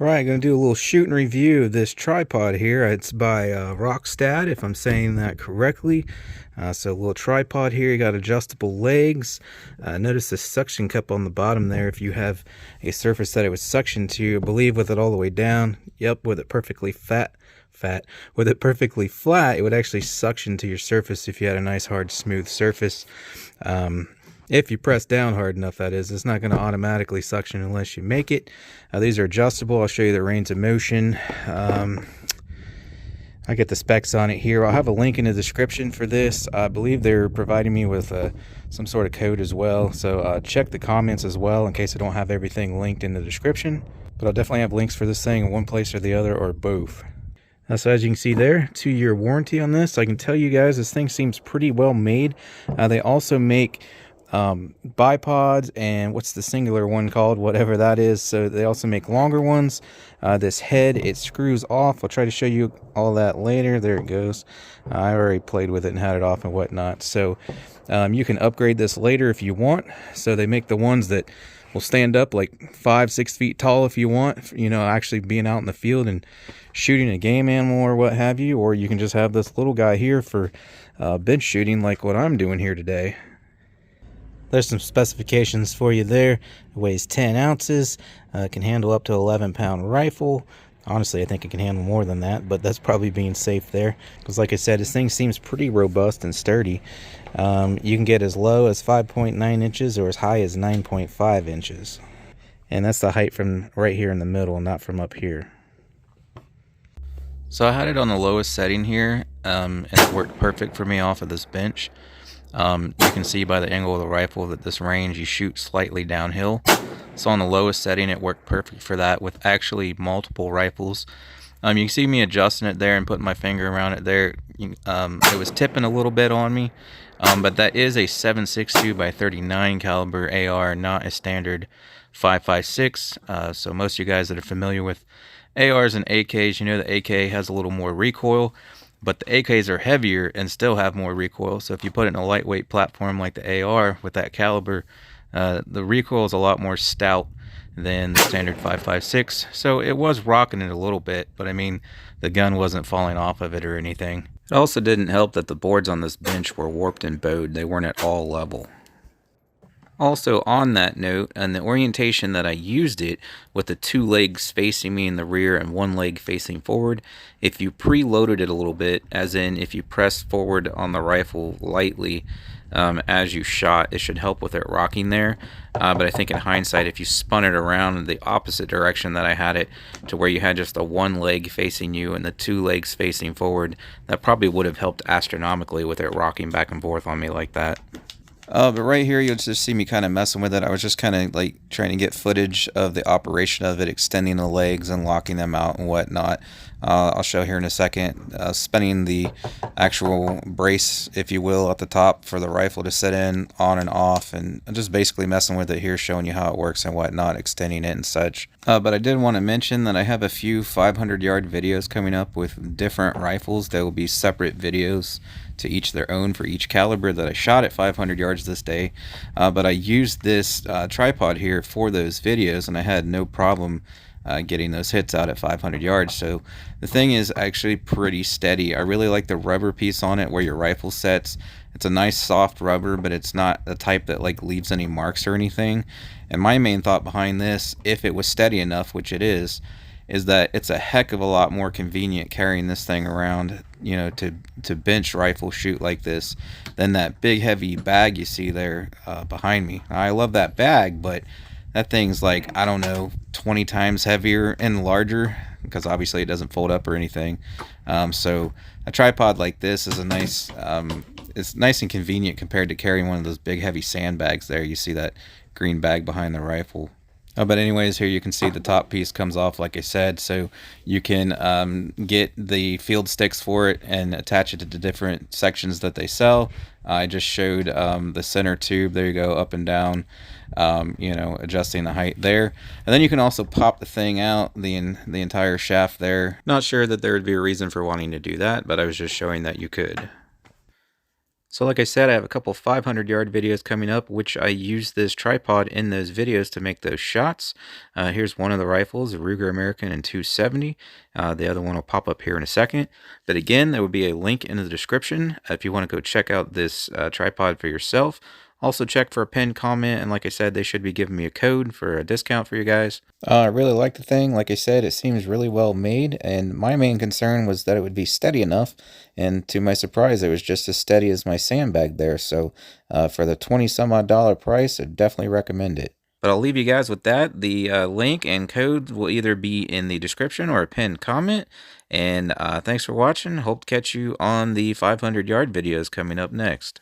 Alright, going to do a little shooting review of this tripod here. It's by Rokstad, if I'm saying that correctly. So a little tripod here, you got adjustable legs. Notice the suction cup on the bottom there. If you have a surface that it would suction to, I believe with it all the way down, yep, with it perfectly with it perfectly flat, it would actually suction to your surface if you had a nice hard smooth surface. If you press down hard enough, that is. It's not going to automatically suction unless you make it. These are adjustable. I'll show you the range of motion. I get the specs on it here. I'll have a link in the description for this. I believe they're providing me with some sort of code as well. So check the comments as well in case I don't have everything linked in the description. But I'll definitely have links for this thing in one place or the other, or both. So as you can see there, 2-year warranty on this. I can tell you guys this thing seems pretty well made. They also make bipods, and what's the singular one called, whatever that is. So they also make longer ones. This head, it screws off. I'll try to show you all that later. There it goes. I already played with it and had it off and whatnot. So you can upgrade this later if you want. So they make the ones that will stand up like 5-6 feet tall if you want, you know, actually being out in the field and shooting a game animal or what have you. Or you can just have this little guy here for bench shooting like what I'm doing here today. There's some specifications for you there. It weighs 10 ounces, can handle up to 11-pound rifle. Honestly, I think it can handle more than that, but that's probably being safe there. Because like I said, this thing seems pretty robust and sturdy. You can get as low as 5.9 inches or as high as 9.5 inches. And that's the height from right here in the middle, not from up here. So I had it on the lowest setting here, and it worked perfect for me off of this bench. You can see by the angle of the rifle that this range you shoot slightly downhill. So on the lowest setting it worked perfect for that with actually multiple rifles. You can see me adjusting it there and putting my finger around it there. It was tipping a little bit on me, but that is a 7.62 by 39 caliber AR, not a standard 5.56. So most of you guys that are familiar with ARs and AKs, you know the AK has a little more recoil. But the AKs are heavier and still have more recoil. So if you put it in a lightweight platform like the AR with that caliber, the recoil is a lot more stout than the standard 5.56. So it was rocking it a little bit, but I mean, the gun wasn't falling off of it or anything. It also didn't help that the boards on this bench were warped and bowed. They weren't at all level. Also on that note, and the orientation that I used it with the 2 legs facing me in the rear and 1 leg facing forward, if you preloaded it a little bit, as in if you press forward on the rifle lightly as you shot, it should help with it rocking there. But I think in hindsight, if you spun it around in the opposite direction that I had it, to where you had just the 1 leg facing you and the 2 legs facing forward, that probably would have helped astronomically with it rocking back and forth on me like that. But right here, you'll just see me kind of messing with it. I was just kind of like trying to get footage of the operation of it, extending the legs and locking them out and whatnot. I'll show here in a second, spinning the actual brace, if you will, at the top for the rifle to sit in, on and off, and just basically messing with it here, showing you how it works and whatnot, extending it and such. But I did want to mention that I have a few 500-yard videos coming up with different rifles. There will be separate videos to each their own for each caliber that I shot at 500 yards this day, but I used this tripod here for those videos, and I had no problem getting those hits out at 500 yards. So the thing is actually pretty steady. I really like the rubber piece on it where your rifle sets. It's a nice soft rubber, but it's not the type that like leaves any marks or anything. And my main thought behind this, if it was steady enough, which it is that it's a heck of a lot more convenient carrying this thing around, you know, to bench rifle shoot like this than that big heavy bag you see there behind me. I love that bag, but that thing's like, I don't know, 20 times heavier and larger, because obviously it doesn't fold up or anything. So a tripod like this is a nice, it's nice and convenient compared to carrying one of those big heavy sandbags there. You see that green bag behind the rifle. But anyways, here you can see the top piece comes off, like I said, so you can get the field sticks for it and attach it to the different sections that they sell. I just showed the center tube. There you go, up and down, you know, adjusting the height there. And then you can also pop the thing out, the entire shaft there. Not sure that there would be a reason for wanting to do that, but I was just showing that you could. So like I said, I have a couple 500-yard videos coming up, which I use this tripod in those videos to make those shots. Here's one of the rifles, a Ruger American in 270. The other one will pop up here in a second. But again, there will be a link in the description if you want to go check out this tripod for yourself. Also check for a pinned comment, and like I said, they should be giving me a code for a discount for you guys. I really like the thing. Like I said, it seems really well made, and my main concern was that it would be steady enough, and to my surprise, it was just as steady as my sandbag there. So for the 20 some odd dollar price, I definitely recommend it. But I'll leave you guys with that. The link and code will either be in the description or a pinned comment. And thanks for watching. Hope to catch you on the 500-yard videos coming up next.